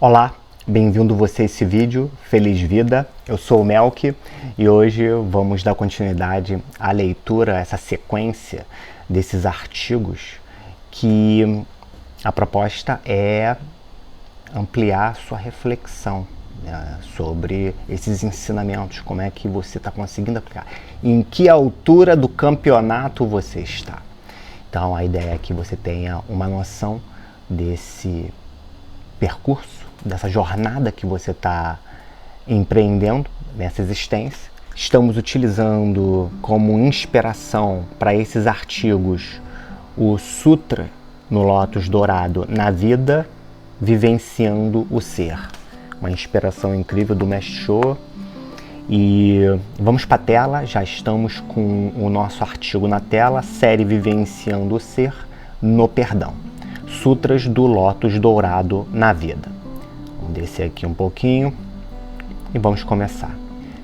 Olá, bem-vindo você a esse vídeo, Feliz Vida, eu sou o Melk e hoje vamos dar continuidade à leitura, essa sequência desses artigos que a proposta é ampliar sua reflexão, né, sobre esses ensinamentos, como é que você está conseguindo aplicar, em que altura do campeonato você está. Então a ideia é que você tenha uma noção desse percurso, dessa jornada que você está empreendendo nessa existência. Estamos utilizando como inspiração para esses artigos o Sutra no Lótus Dourado, na vida, vivenciando o ser. Uma inspiração incrível do Mestre Shoa. E vamos para a tela, já estamos com o nosso artigo na tela, série Vivenciando o Ser no Perdão. Sutras do Lótus Dourado na vida. Vamos descer aqui um pouquinho e vamos começar.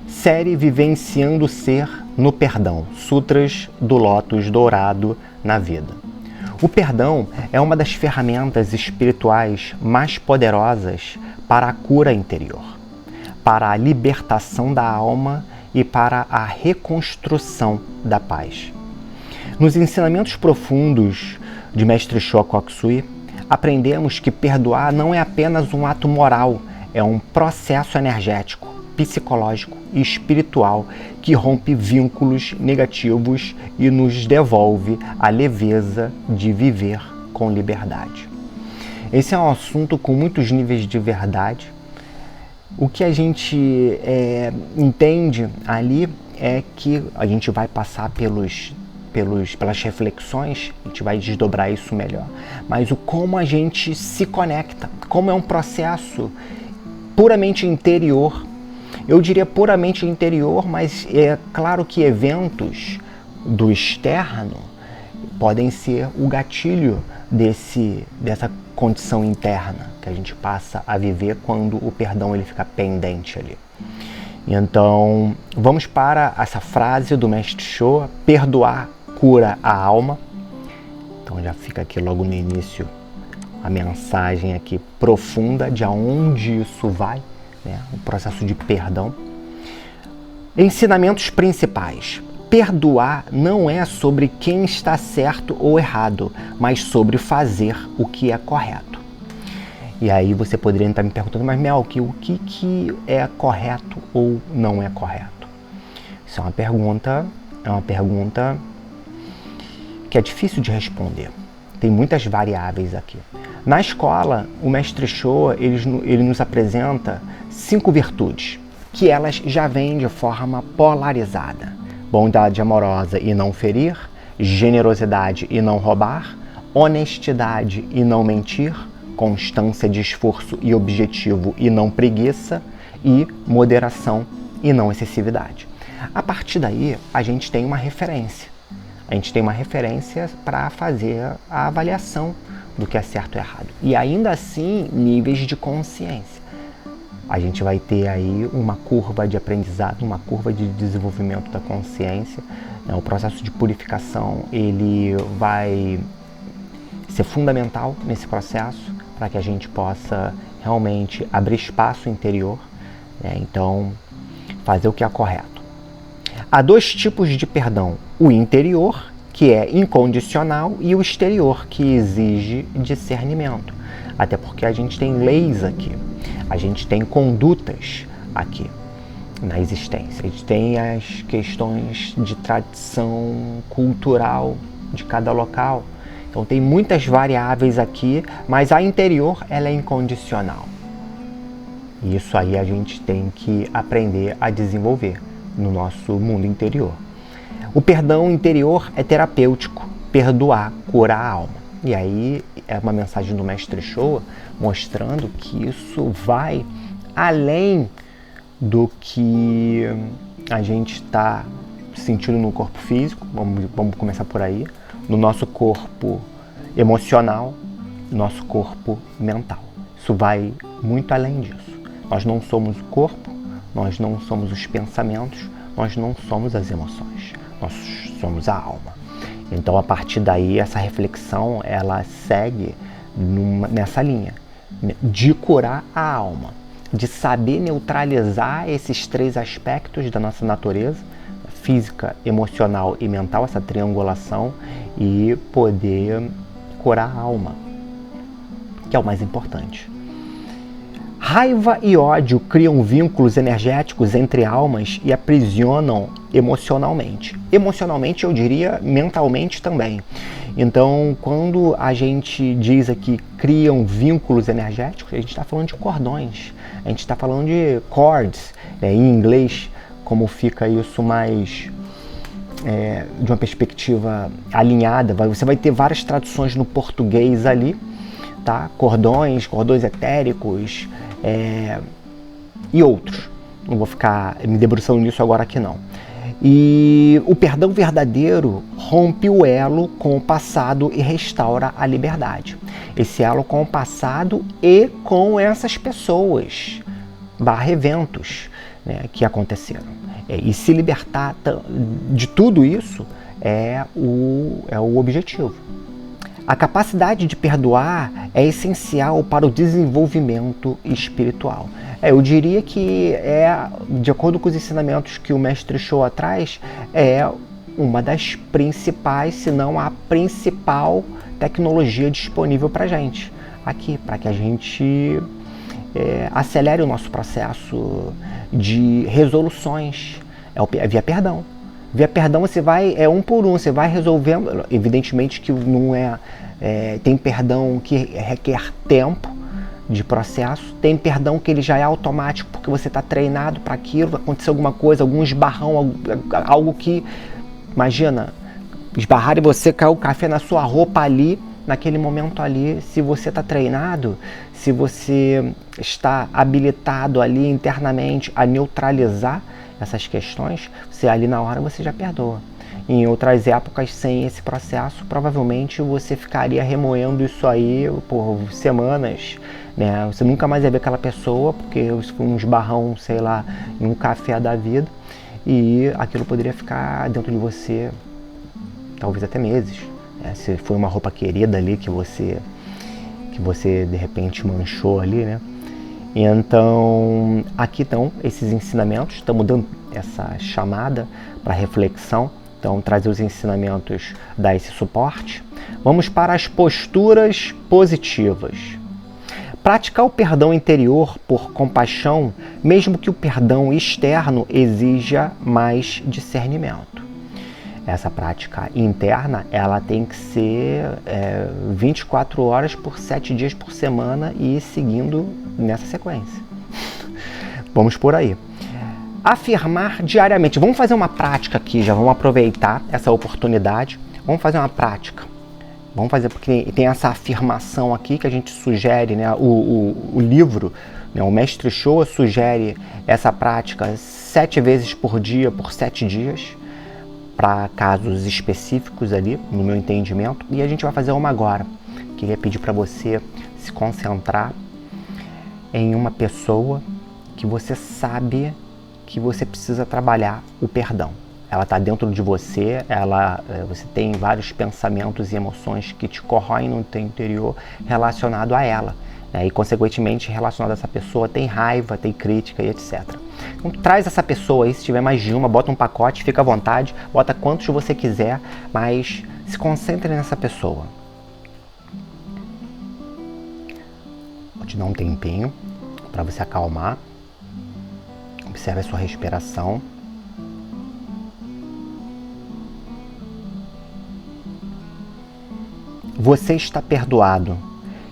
Série Vivenciando o Ser no Perdão. Sutras do Lótus Dourado na vida. O perdão é uma das ferramentas espirituais mais poderosas para a cura interior, para a libertação da alma e para a reconstrução da paz. Nos ensinamentos profundos de Mestre Shoa Kokusui, aprendemos que perdoar não é apenas um ato moral, é um processo energético, psicológico e espiritual que rompe vínculos negativos e nos devolve a leveza de viver com liberdade. Esse é um assunto com muitos níveis de verdade. O que a gente entende ali é que a gente vai passar pelas reflexões, a gente vai desdobrar isso melhor. Mas o como a gente se conecta, como é um processo puramente interior. Eu diria puramente interior, mas é claro que eventos do externo podem ser o gatilho dessa condição interna que a gente passa a viver quando o perdão ele fica pendente ali. Então, vamos para essa frase do Mestre Shoa: perdoar cura a alma. Então já fica aqui logo no início a mensagem aqui profunda de aonde isso vai, né? O processo de perdão. Ensinamentos principais. Perdoar não é sobre quem está certo ou errado, mas sobre fazer o que é correto. E aí você poderia estar me perguntando, mas Melk, o que é correto ou não é correto? Isso é uma pergunta que é difícil de responder. Tem muitas variáveis aqui. Na escola, o Mestre Shoa ele nos apresenta 5 virtudes, que elas já vêm de forma polarizada. Bondade amorosa e não ferir, generosidade e não roubar, honestidade e não mentir, constância de esforço e objetivo e não preguiça, e moderação e não excessividade. A partir daí, a gente tem uma referência. A gente tem uma referência para fazer a avaliação do que é certo e errado. E ainda assim, níveis de consciência. A gente vai ter aí uma curva de aprendizado, uma curva de desenvolvimento da consciência. O processo de purificação, ele vai ser fundamental nesse processo para que a gente possa realmente abrir espaço interior, né? Então, fazer o que é correto. Há 2 tipos de perdão: o interior, que é incondicional, e o exterior, que exige discernimento. Até porque a gente tem leis aqui, a gente tem condutas aqui na existência, a gente tem as questões de tradição cultural de cada local. Então tem muitas variáveis aqui, mas a interior ela é incondicional. E isso aí a gente tem que aprender a desenvolver no nosso mundo interior. O perdão interior é terapêutico. Perdoar cura a alma. E aí é uma mensagem do Mestre Shoa mostrando que isso vai além do que a gente está sentindo no corpo físico. Vamos começar por aí. No nosso corpo emocional, nosso corpo mental. Isso vai muito além disso. Nós não somos o corpo, nós não somos os pensamentos, nós não somos as emoções, nós somos a alma. Então, a partir daí, essa reflexão, ela segue nessa linha de curar a alma, de saber neutralizar esses 3 aspectos da nossa natureza, física, emocional e mental, essa triangulação, e poder curar a alma, que é o mais importante. Raiva e ódio criam vínculos energéticos entre almas e aprisionam emocionalmente. Emocionalmente, eu diria mentalmente também. Então, quando a gente diz aqui criam vínculos energéticos, a gente está falando de cordões, a gente está falando de cords, em inglês, como fica isso mais de uma perspectiva alinhada. Você vai ter várias traduções no português ali, tá? Cordões etéricos, e outros. Não vou ficar me debruçando nisso agora aqui não. E o perdão verdadeiro rompe o elo com o passado e restaura a liberdade. Esse elo com o passado e com essas pessoas, eventos, né, que aconteceram. E se libertar de tudo isso é o objetivo. A capacidade de perdoar é essencial para o desenvolvimento espiritual. Eu diria que de acordo com os ensinamentos que o Mestre Showa traz, é uma das principais, se não a principal tecnologia disponível para a gente aqui, para que a gente acelere o nosso processo de resoluções. Via perdão. Via perdão você vai, um por um, você vai resolvendo. Evidentemente que não tem perdão que requer tempo de processo, tem perdão que ele já é automático porque você está treinado para aquilo, aconteceu alguma coisa, algum esbarrão, algo que, imagina, esbarrar e você caiu o café na sua roupa ali, naquele momento ali, se você está treinado, se você está habilitado ali internamente a neutralizar essas questões, você ali na hora você já perdoa. Em outras épocas, sem esse processo, provavelmente você ficaria remoendo isso aí por semanas, né? Você nunca mais ia ver aquela pessoa, porque isso foi um esbarrão, sei lá, em um café da vida, e aquilo poderia ficar dentro de você, talvez até meses, né? Se foi uma roupa querida ali que você de repente manchou ali, né? Então, aqui estão esses ensinamentos, estamos dando essa chamada para reflexão. Então, trazer os ensinamentos, dar esse suporte. Vamos para as posturas positivas. Praticar o perdão interior por compaixão, mesmo que o perdão externo exija mais discernimento. Essa prática interna, ela tem que ser 24 horas por 7 dias por semana e seguindo nessa sequência. Vamos por aí. Afirmar diariamente. Vamos fazer uma prática aqui, já vamos aproveitar essa oportunidade. Vamos fazer uma prática. Vamos fazer, porque tem essa afirmação aqui que a gente sugere, né? O livro, né? O Mestre Showa sugere essa prática 7 vezes por dia, por 7 dias, para casos específicos ali, no meu entendimento. E a gente vai fazer uma agora. Queria pedir para você se concentrar em uma pessoa que você sabe que você precisa trabalhar o perdão. Ela está dentro de você, você tem vários pensamentos e emoções que te corroem no teu interior relacionado a ela, né? E consequentemente relacionado a essa pessoa tem raiva, tem crítica e etc. Então traz essa pessoa aí, se tiver mais de uma, bota um pacote, fica à vontade, bota quantos você quiser, mas se concentre nessa pessoa. Vou te dar um tempinho para você acalmar. Observe a sua respiração. Você está perdoado.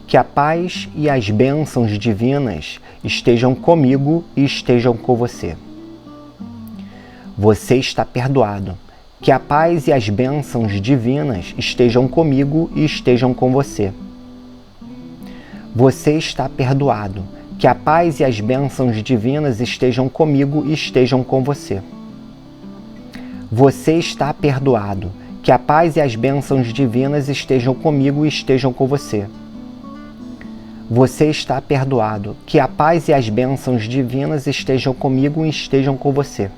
Que a paz e as bênçãos divinas estejam comigo e estejam com você. Você está perdoado. Que a paz e as bênçãos divinas estejam comigo e estejam com você. Você está perdoado. Que a paz e as bênçãos divinas estejam comigo e estejam com você. Você está perdoado. Que a paz e as bênçãos divinas estejam comigo e estejam com você. Você está perdoado. Que a paz e as bênçãos divinas estejam comigo e estejam com você.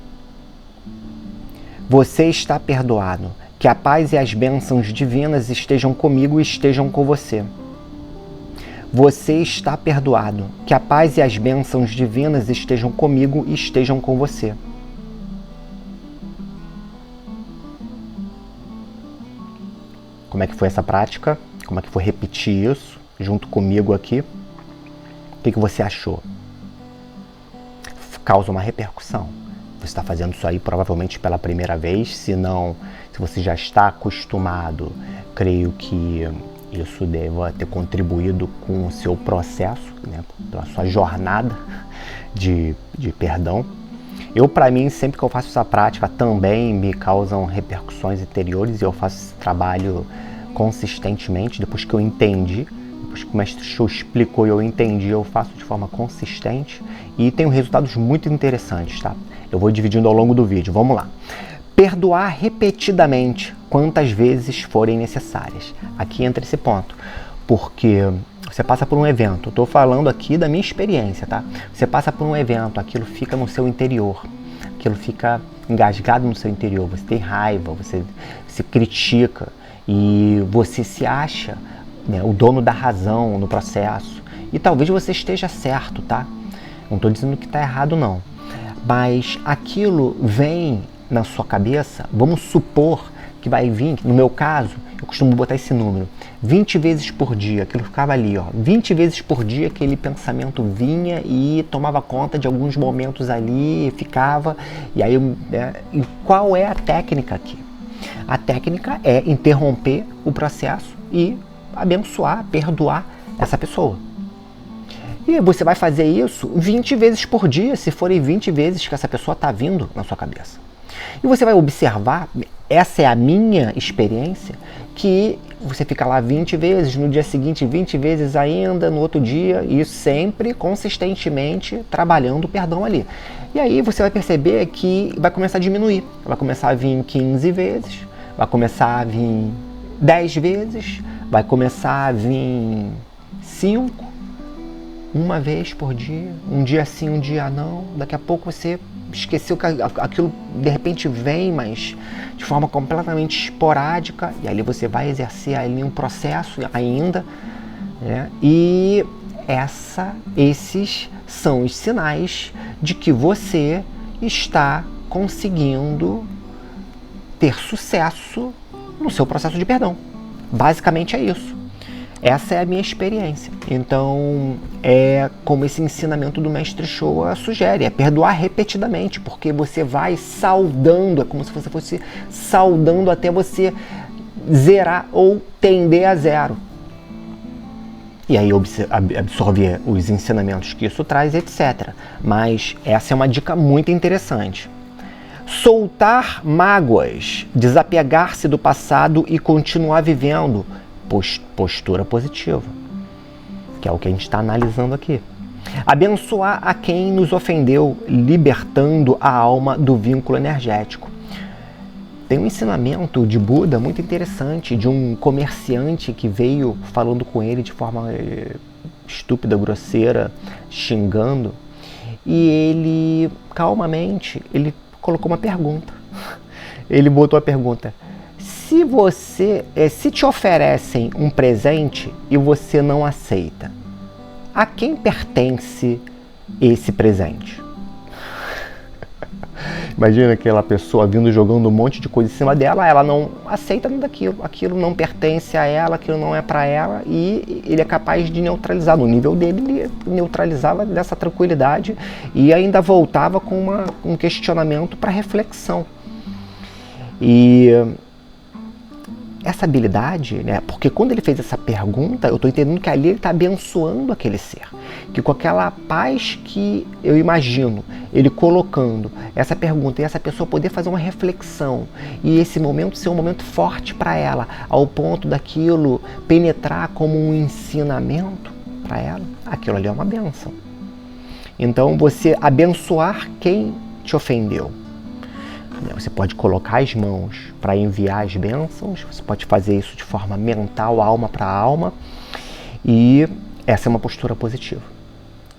Você está perdoado. Que a paz e as bênçãos divinas estejam comigo e estejam com você. Você está perdoado. Que a paz e as bênçãos divinas estejam comigo e estejam com você. Como é que foi essa prática? Como é que foi repetir isso junto comigo aqui? O que você achou? Causa uma repercussão. Você está fazendo isso aí provavelmente pela primeira vez, se não, se você já está acostumado, creio que isso deva ter contribuído com o seu processo, né, pela sua jornada de perdão. Eu, para mim, sempre que eu faço essa prática, também me causam repercussões interiores e eu faço esse trabalho consistentemente, depois que eu entendi. Depois que o Mestre Shou explicou e eu entendi, eu faço de forma consistente e tenho resultados muito interessantes, tá? Eu vou dividindo ao longo do vídeo, vamos lá. Perdoar repetidamente, quantas vezes forem necessárias. Aqui entra esse ponto, porque você passa por um evento, eu estou falando aqui da minha experiência, tá? Você passa por um evento, aquilo fica no seu interior, aquilo fica engasgado no seu interior, você tem raiva, você se critica e você se acha, né, o dono da razão no processo. E talvez você esteja certo, tá? Não estou dizendo que está errado, não. Mas aquilo vem na sua cabeça, vamos supor que vai vir, no meu caso, eu costumo botar esse número, 20 vezes por dia, aquilo ficava ali, ó, 20 vezes por dia aquele pensamento vinha e tomava conta de alguns momentos ali, ficava, e aí, e qual é a técnica aqui? A técnica é interromper o processo e abençoar, perdoar essa pessoa. E você vai fazer isso 20 vezes por dia, se forem 20 vezes que essa pessoa está vindo na sua cabeça. E você vai observar, essa é a minha experiência, que você fica lá 20 vezes, no dia seguinte 20 vezes ainda, no outro dia, e sempre consistentemente trabalhando o perdão ali. E aí você vai perceber que vai começar a diminuir, vai começar a vir 15 vezes, vai começar a vir 10 vezes, vai começar a vir 5, uma vez por dia, um dia sim, um dia não. Daqui a pouco você esqueceu que aquilo de repente vem, mas de forma completamente esporádica, e ali você vai exercer ali um processo ainda, né? E esses são os sinais de que você está conseguindo ter sucesso no seu processo de perdão. Basicamente é isso. Essa é a minha experiência. Então, é como esse ensinamento do Mestre Shou sugere, é perdoar repetidamente, porque você vai saudando, é como se você fosse saudando até você zerar ou tender a zero. E aí absorver os ensinamentos que isso traz, etc. Mas essa é uma dica muito interessante. Soltar mágoas, desapegar-se do passado e continuar vivendo. Postura positiva, que é o que a gente está analisando aqui. Abençoar a quem nos ofendeu, libertando a alma do vínculo energético. Tem um ensinamento de Buda muito interessante, de um comerciante que veio falando com ele de forma estúpida, grosseira, xingando, e ele, calmamente, ele colocou uma pergunta. Ele botou a pergunta: se te oferecem um presente e você não aceita, a quem pertence esse presente? Imagina aquela pessoa vindo jogando um monte de coisa em cima dela, ela não aceita nada daquilo, aquilo não pertence a ela, aquilo não é para ela, e ele é capaz de neutralizar. No nível dele, ele neutralizava dessa tranquilidade e ainda voltava com um questionamento para reflexão. E essa habilidade, né, porque quando ele fez essa pergunta, eu estou entendendo que ali ele está abençoando aquele ser. Que com aquela paz que eu imagino, ele colocando essa pergunta e essa pessoa poder fazer uma reflexão e esse momento ser um momento forte para ela, ao ponto daquilo penetrar como um ensinamento para ela, aquilo ali é uma bênção. Então você abençoar quem te ofendeu. Você pode colocar as mãos para enviar as bênçãos, você pode fazer isso de forma mental, alma para alma, e essa é uma postura positiva.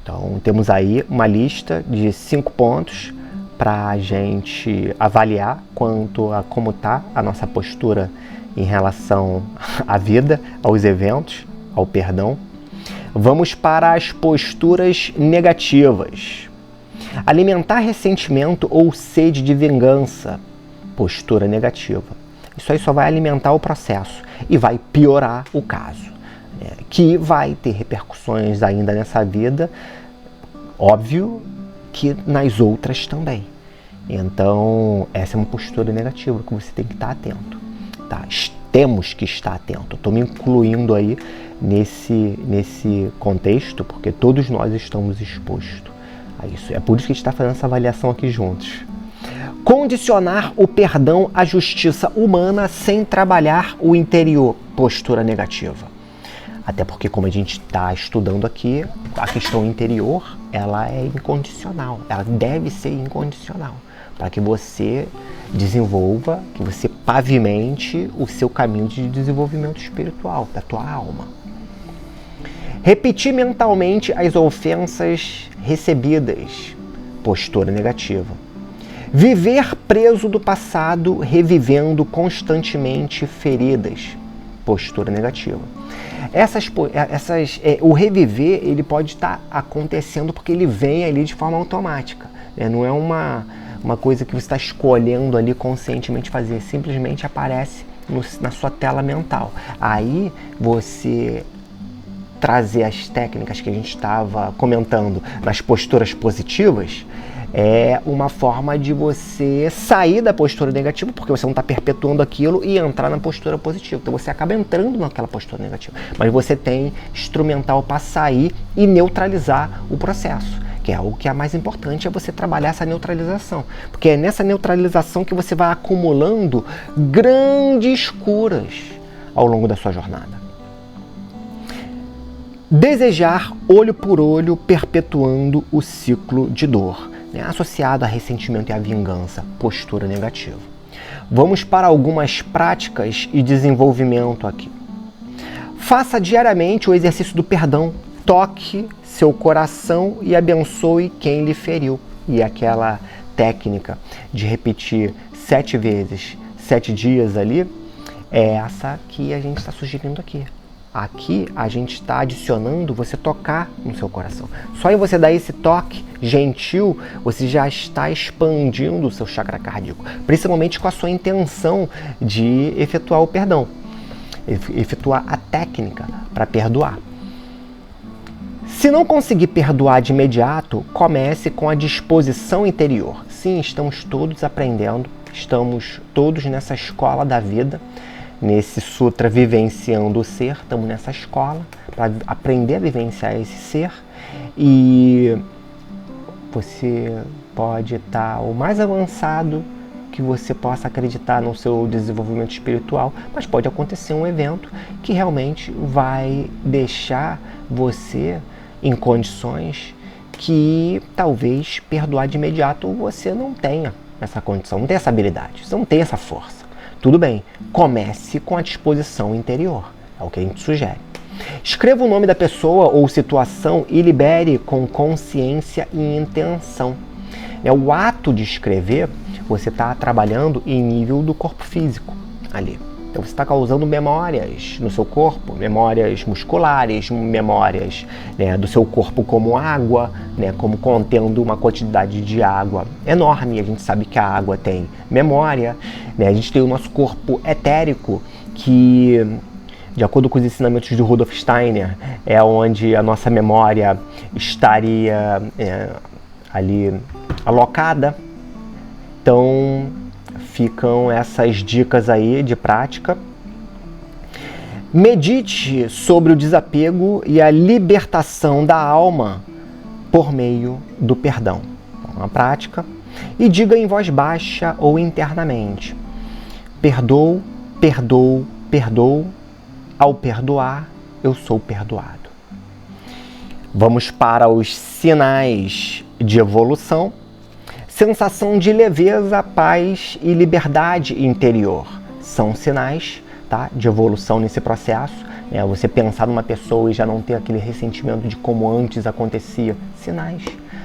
Então temos aí uma lista de 5 pontos para a gente avaliar quanto a como está a nossa postura em relação à vida, aos eventos, ao perdão. Vamos para as posturas negativas. Alimentar ressentimento ou sede de vingança. Postura negativa. Isso aí só vai alimentar o processo e vai piorar o caso, né? Que vai ter repercussões ainda nessa vida, óbvio que nas outras também. Então, essa é uma postura negativa que você tem que estar atento, tá? Temos que estar atento. Estou me incluindo aí nesse contexto, porque todos nós estamos expostos a isso. É por isso que a gente está fazendo essa avaliação aqui juntos. Condicionar o perdão à justiça humana sem trabalhar o interior. Postura negativa. Até porque, como a gente está estudando aqui, a questão interior, ela é incondicional. Ela deve ser incondicional. Para que você desenvolva, que você pavimente o seu caminho de desenvolvimento espiritual, da tua alma. Repetir mentalmente as ofensas recebidas. Postura negativa. Viver preso do passado, revivendo constantemente feridas. Postura negativa. O reviver, ele pode estar acontecendo porque ele vem ali de forma automática, né? Não é uma coisa que você está escolhendo ali conscientemente fazer, simplesmente aparece na sua tela mental. Aí você trazer as técnicas que a gente estava comentando nas posturas positivas é uma forma de você sair da postura negativa, porque você não está perpetuando aquilo, e entrar na postura positiva. Então você acaba entrando naquela postura negativa, mas você tem instrumental para sair e neutralizar o processo, que é o que é mais importante, é você trabalhar essa neutralização, porque é nessa neutralização que você vai acumulando grandes curas ao longo da sua jornada. Desejar olho por olho, perpetuando o ciclo de dor, né? Associado a ressentimento e a vingança, postura negativa. Vamos para algumas práticas e desenvolvimento aqui. Faça diariamente o exercício do perdão. Toque seu coração e abençoe quem lhe feriu. E aquela técnica de repetir 7 vezes, 7 dias ali, é essa que a gente está sugerindo aqui. Aqui a gente está adicionando você tocar no seu coração. Só em você dar esse toque gentil, você já está expandindo o seu chakra cardíaco, principalmente com a sua intenção de efetuar o perdão, efetuar a técnica para perdoar. Se não conseguir perdoar de imediato, comece com a disposição interior. Sim, estamos todos aprendendo, estamos todos nessa escola da vida, nesse sutra vivenciando o ser, estamos nessa escola para aprender a vivenciar esse ser, e você pode estar o mais avançado que você possa acreditar no seu desenvolvimento espiritual, mas pode acontecer um evento que realmente vai deixar você em condições que talvez perdoar de imediato você não tenha essa condição, não tem essa habilidade, você não tem essa força. Tudo bem, comece com a disposição interior, é o que a gente sugere. Escreva o nome da pessoa ou situação e libere com consciência e intenção. O ato de escrever, você está trabalhando em nível do corpo físico ali. Então você está causando memórias no seu corpo, memórias musculares, memórias, né, do seu corpo como água, né, como contendo uma quantidade de água enorme. A gente sabe que a água tem memória, né? A gente tem o nosso corpo etérico, que, de acordo com os ensinamentos de Rudolf Steiner, é onde a nossa memória estaria ali alocada. Então ficam essas dicas aí de prática. Medite sobre o desapego e a libertação da alma por meio do perdão. Uma prática. E diga em voz baixa ou internamente: perdoo, perdoo, perdoo. Ao perdoar, eu sou perdoado. Vamos para os sinais de evolução. Sensação de leveza, paz e liberdade interior são sinais, tá, de evolução nesse processo. Você pensar numa pessoa e já não ter aquele ressentimento de como antes acontecia. Sinais.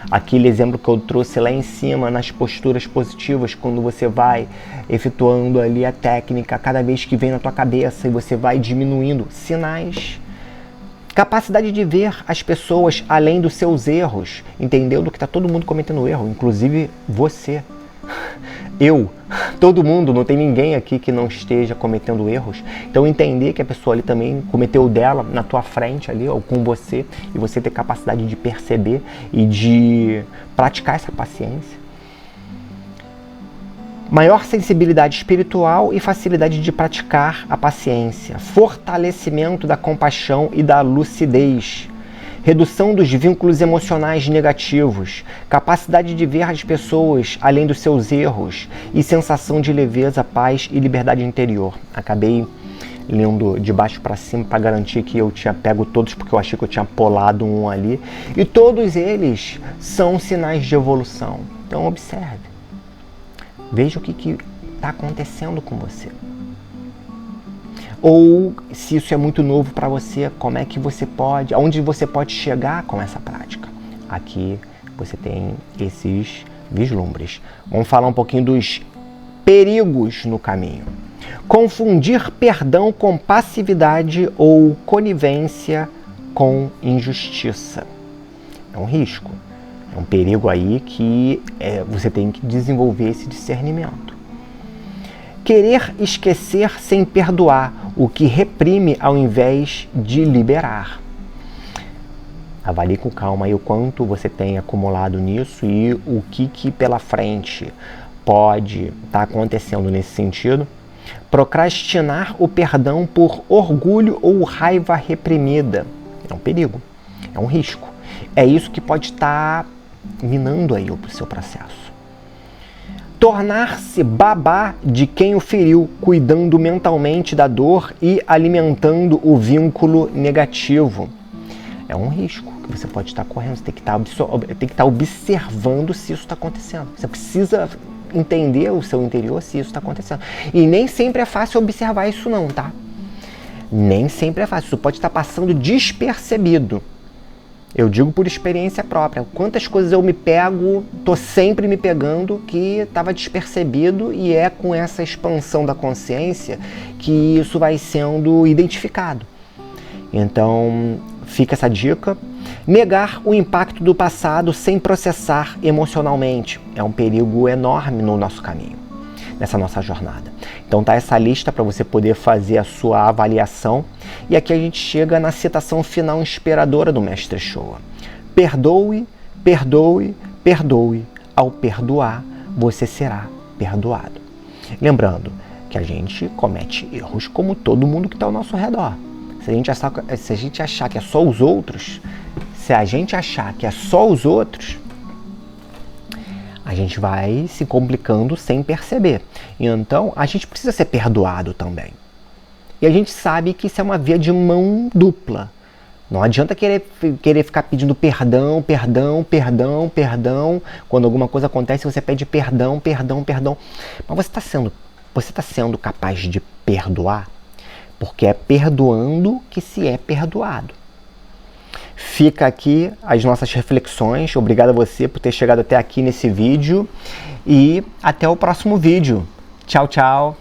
Aquele exemplo que eu trouxe lá em cima, nas posturas positivas, quando você vai efetuando ali a técnica, cada vez que vem na tua cabeça e você vai diminuindo. Sinais. Capacidade de ver as pessoas além dos seus erros, entendendo que está todo mundo cometendo erro, inclusive você, eu, todo mundo, não tem ninguém aqui que não esteja cometendo erros. Então entender que a pessoa ali também cometeu o dela na tua frente ali, ou com você, e você ter capacidade de perceber e de praticar essa paciência. Maior sensibilidade espiritual e facilidade de praticar a paciência. Fortalecimento da compaixão e da lucidez. Redução dos vínculos emocionais negativos. Capacidade de ver as pessoas além dos seus erros. E sensação de leveza, paz e liberdade interior. Acabei lendo de baixo para cima para garantir que eu tinha pego todos, porque eu achei que eu tinha pulado um ali. E todos eles são sinais de evolução. Então observe. Veja o que está acontecendo com você. Ou, se isso é muito novo para você, como é que você pode, aonde você pode chegar com essa prática. Aqui você tem esses vislumbres. Vamos falar um pouquinho dos perigos no caminho. Confundir perdão com passividade ou conivência com injustiça. É um risco. É um perigo aí que você tem que desenvolver esse discernimento. Querer esquecer sem perdoar, o que reprime ao invés de liberar. Avalie com calma aí o quanto você tem acumulado nisso e o que pela frente pode estar acontecendo nesse sentido. Procrastinar o perdão por orgulho ou raiva reprimida. É um perigo, é um risco. É isso que pode estar minando aí o seu processo. Tornar-se babá de quem o feriu, cuidando mentalmente da dor e alimentando o vínculo negativo. É um risco que você pode estar correndo, você tem que estar observando se isso está acontecendo. Você precisa entender o seu interior se isso está acontecendo. E nem sempre é fácil observar isso não, tá? Nem sempre é fácil, isso pode estar passando despercebido. Eu digo por experiência própria. Quantas coisas eu me pego, tô sempre me pegando, que estava despercebido, e é com essa expansão da consciência que isso vai sendo identificado. Então, fica essa dica. Negar o impacto do passado sem processar emocionalmente é um perigo enorme no nosso caminho, nessa nossa jornada. Então tá essa lista para você poder fazer a sua avaliação. E aqui a gente chega na citação final inspiradora do Mestre Showa. Perdoe, perdoe, perdoe. Ao perdoar, você será perdoado. Lembrando que a gente comete erros como todo mundo que está ao nosso redor. Se a gente achar que é só os outros, a gente vai se complicando sem perceber. Então, a gente precisa ser perdoado também. E a gente sabe que isso é uma via de mão dupla. Não adianta querer ficar pedindo perdão, perdão, perdão, perdão. Quando alguma coisa acontece, você pede perdão, perdão, perdão. Mas você está sendo capaz de perdoar? Porque é perdoando que se é perdoado. Fica aqui as nossas reflexões. Obrigado a você por ter chegado até aqui nesse vídeo. E até o próximo vídeo. Tchau, tchau.